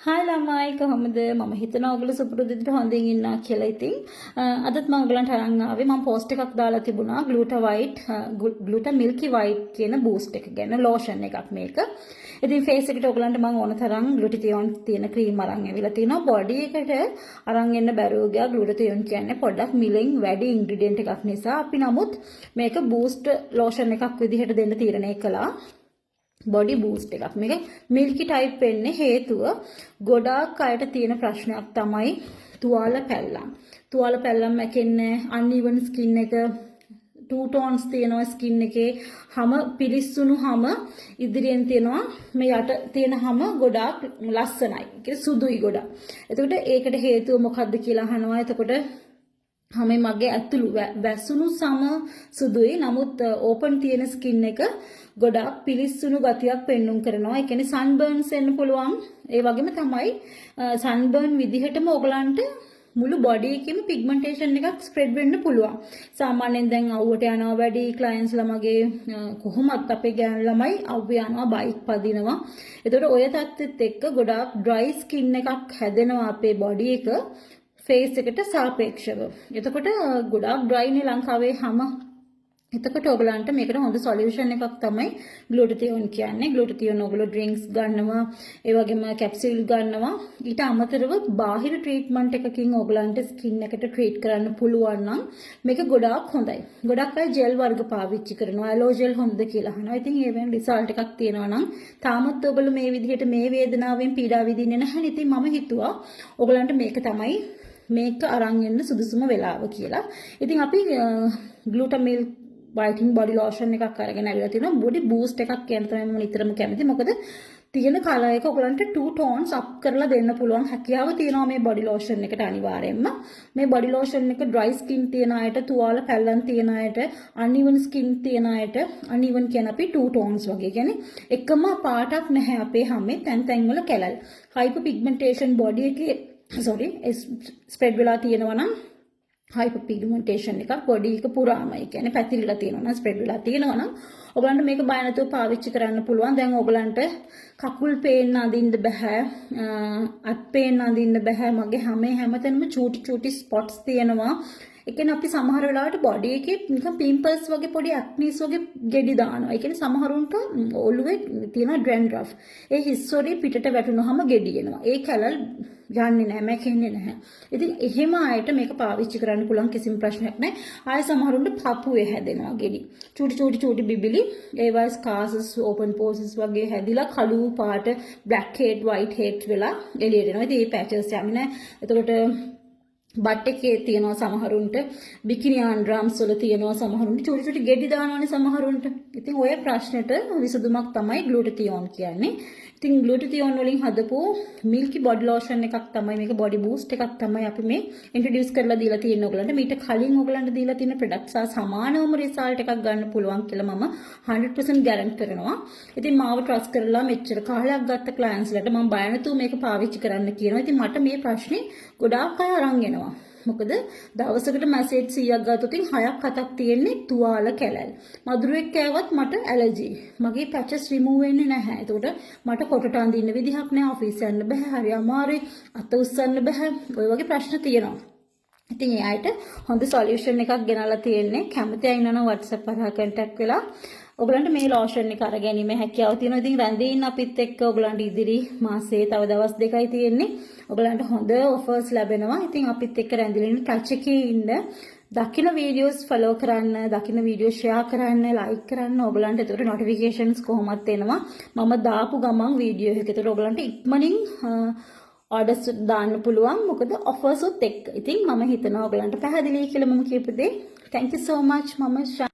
Hi ළමයි කොහොමද මම හිතනවා ඔයගොල්ලෝ සුපුරුදු විදිහට හොඳින් ඉන්නා කියලා. ඉතින් අදත් මම ඔයගලන්ට අරන් ආවේ මම පෝස්ට් එකක් දාලා තිබුණා ග්ලූටා මිල්කි වයිට් කියන බූස්ට් එක ගැන ලෝෂන් එකක් මේක. ඉතින් ෆේස් එකට ඔයගලන්ට මම ඕන තරම් ග්ලූටතියෝන් තියෙන ක්‍රීම් අරන් ඇවිල්ලා තිනවා. බොඩි එකට අරන් එන්න බැරුව ගියා. ග්ලූටතියෝන් කියන්නේ පොඩ්ඩක් මිලෙන් වැඩි ඉන්ග්‍රීඩියන්ට් එකක් නිසා අපි නමුත් මේක බූස්ට් ලෝෂන් එකක් විදිහට දෙන්න තීරණය කළා. බොඩි බූස්ට් එකක්. මේක මිල්කි ටයිප් වෙන්නේ හේතුව ගොඩාක් අයට තියෙන ප්‍රශ්නයක් තමයි තුවාල පැල්ලම්. තුවාල පැල්ලම් මැකෙන්නේ අන්ඉවන් ස්කින් එක ටූ ටෝන්ස් තියෙනවා ස්කින් එකේ හැම පිලිස්සුණු හැම ඉදිරියෙන් තියෙනවා මේ යට තියෙන හැම ගොඩාක් ලස්සනයි. ඒක සුදුයි ගොඩක්. එතකොට ඒකට හේතුව මොකක්ද කියලා අහනවා. එතකොට හැම මගේ ඇතුළු වැසුණු සම සුදුයි. නමුත් ඕපන් තියෙන ස්කින් එක ගොඩාක් පිලිස්සුණු ගතියක් පෙන්눔 කරනවා. ඒ කියන්නේ සන්බර්න්ස් එන්න පුළුවන්. ඒ වගේම තමයි සන්බර්න් විදිහටම ඔයගලන්ට මුළු බොඩි එකේම පිග්මන්ටේෂන් එකක් ස්ප්‍රෙඩ් වෙන්න පුළුවන්. සාමාන්‍යයෙන් දැන් අවුවට යනවා වැඩි ක්ලයන්ට්ස් ළමගේ කොහොමත් අපේ ගෑනු ළමයි අවුව යනවා බයික් පදිනවා. ඒතකොට ඔය තත්ත්වෙත් එක්ක ගොඩාක් ඩ්‍රයි ස්කින් එකක් හැදෙනවා අපේ බොඩි එක ෆේස් එකට සාපේක්ෂව. එතකොට ගොඩාක් ඩ්‍රයිනේ ලංකාවේ හැම. එතකොට ඔයගලන්ට මේකට හොඳ සොලියුෂන් එකක් තමයි ග්ලූටතියෝන් කියන්නේ. ග්ලූටතියෝන් ඔයගොල්ලෝ ඩ්‍රින්ක්ස් ගන්නවා, ඒ වගේම කැප්සියුල් ගන්නවා. ඊට අමතරව බාහිර ට්‍රීට්මන්ට් එකකින් ඔයගලන්ට ස්කින් එකට ට්‍රීට් කරන්න පුළුවන් නම් මේක ගොඩාක් හොඳයි. ගොඩක් අය ජෙල් වර්ග පාවිච්චි කරනවා. ඇලෝ ජෙල් හොඳද කියලා අහනවා. ඉතින් ඒ වෙන රිසල්ට් එකක් තියෙනවා නම් තාමත් ඔයගොල්ලෝ මේ විදිහට මේ වේදනාවෙන් පීඩා විඳින්නේ නැහැ. ඉතින් මම හිතුවා ඔයගලන්ට මේක තමයි මේක අරන් එන්න සුදුසුම වෙලාව කියලා. ඉතින් අපි ග්ලූටමිල් වයිටින් බොඩි ලෝෂන් එකක් අරගෙන ඇවිල්ලා තිනවා. බොඩි බූස්ට් එකක් කියන තමයි මම නිතරම කැමති. මොකද තියෙන කලර් එක ඔයගලන්ට 2 ටෝන්ස් අප් කරලා දෙන්න පුළුවන් හැකියාව තියෙනවා මේ බොඩි ලෝෂන් එකට අනිවාර්යයෙන්ම. මේ බොඩි ලෝෂන් එක ඩ්‍රයි ස්කින් තියෙන අයට, තුවාල පැල්ලම් තියෙන අයට, අන්ඉවන් ස්කින් තියෙන අයට, අන්ඉවන් කියන අපි 2 ටෝන්ස් වගේ. කියන්නේ එකම පාටක් නැහැ අපේ හැමේ තැන් වල කැලල්. හයිපර් පිග්මන්ටේෂන් බොඩි එකේ ස්ප්‍රෙඩ් වෙලා තියෙනවා නම් හයිපර් පිග්මන්ටේෂන් එකක් බොඩි එක පුරාම ඒ කියන්නේ පැතිරිලා තියෙනවා නම් ස්ප්‍රෙඩ් වෙලා තියෙනවා නම් ඔයගලන්ට මේක බය නැතුව පාවිච්චි කරන්න පුළුවන්. දැන් ඔයගලන්ට කකුල් පේන්න අඳින්න බෑ, අත් පේන්න අඳින්න බෑ. මගේ හැමතැනම චූටි ස්පොට්ස් තියෙනවා. ඒ කියන්නේ අපි සමහර වෙලාවට බොඩි එකේ නිකන් පිම්පල්ස් වගේ පොඩි ඇක්නිස් වගේ ගෙඩි දානවා. ඒ කියන්නේ සමහරුන්ට ඔළුවේ තියෙන ඩ්‍රැන්ඩ්‍රෆ්. ඒ හිස්සොරි පිටට වැටුනහම ගෙඩි එනවා. ඒ කැලල් යන්නේ නැහැ, මැකෙන්නේ නැහැ. ඉතින් එහෙම ආයට මේක පාවිච්චි කරන්න පුළුවන් කිසිම ප්‍රශ්නයක් නැහැ. ආය සමහරුන්ට පපුවේ හැදෙනවා ගෙඩි. චූටි බිබිලි ඒවා ස්කාසස් ඕපන් පෝසස් වගේ හැදිලා කළු පාට බ්ලැක් හෙඩ් වයිට් හෙඩ් වෙලා එළියට එනවා. ඉතින් මේ පැචස් යන්නේ නැහැ. එතකොට බට් එකේ තියෙනවා සමහරුන්ට බිකිනි ආන්ඩ්‍රම්ස් වල තියෙනවා සමහරුන්ට චූටි ගෙඩි දානවානේ සමහරුන්ට. ඉතින් ඔය ප්‍රශ්නෙට විසඳුමක් තමයි ග්ලූටතියෝන් කියන්නේ. ඉතින් ග්ලූටතියෝන් වලින් හදපු මිල්කි බොඩි ලෝෂන් එකක් තමයි මේක බොඩි බූස්ට් එකක් තමයි අපි මේ ඉන්ට්‍රොඩියුස් කරලා දීලා තියෙන්නේ ඔයගලන්ට. මීට කලින් ඔයගලන්ට දීලා තියෙන ප්‍රොඩක්ට්ස් සහ සමානවම රිසල්ට් එකක් ගන්න පුළුවන් කියලා මම 100% ගැරන්ටි කරනවා. ඉතින් මාව ට්‍රස්ට් කරලා මෙච්චර කාලයක් ගත්ත ක්ලයන්ට්ස්ලට මම බය නැතුව මේක පාවිච්චි කරන්න කියනවා. ඉතින් මට මේ ප්‍රශ්නේ ගොඩාක් අය අරන් එනවා. මොකද දවසකට මැසේජ් 100ක් ගත්තොත් 6ක් 7ක් තියෙන්නේ තුවාල කැලල්. මදුරුවෙක් කෑවත් මට ඇලර්ජි. මගේ පැචස් රිමූව් වෙන්නේ නැහැ. ඒකට මට කොටට අඳින්න විදිහක් නැහැ. ඔෆිස් යන්න බෑ. හරි අමාරුයි. අත උස්සන්න බෑ. ඔය වගේ ප්‍රශ්න තියෙනවා. ඉතින් ඒ අයට හොඳ සොලියුෂන් එකක් ගෙනල්ලා තියෙන්නේ. කැමති අය ඉන්නවනම් WhatsApp කරා කන්ටැක්ට් වෙලා ඔයගලන්ට මේ ලෝෂන් එක අරගෙන හැකියාව තියෙනවා. ඉතින් රැඳී ඉන්න අපිත් එක්ක ඔයගලන්ට ඉදිරි මාසයේ තව දවස් 2යි තියෙන්නේ. ඔයගලන්ට හොඳ ඔෆර්ස් ලැබෙනවා. ඉතින් අපිත් එක්ක රැඳිලා ඉන්න ටච් එකේ ඉන්න. දකින්න වීඩියෝස් ෆලෝ කරන්න, දකින්න වීඩියෝ ෂෙයා කරන්න, ලයික් කරන්න. ඔයගලන්ට ඒකට නොටිෆිකේෂන්ස් කොහොමත් එනවා. මම දාපු ගමන් වීඩියෝ එක. ඒකට ඔයගලන්ට ඉක්මනින් ඕඩර්ස් දාන්න පුළුවන්. මොකද ඔෆර්ස් උත් එක්ක. ඉතින් මම හිතනවා ඔයගලන්ට පැහැදිලි කියලා මම කියපු දේ. Thank you so much. මම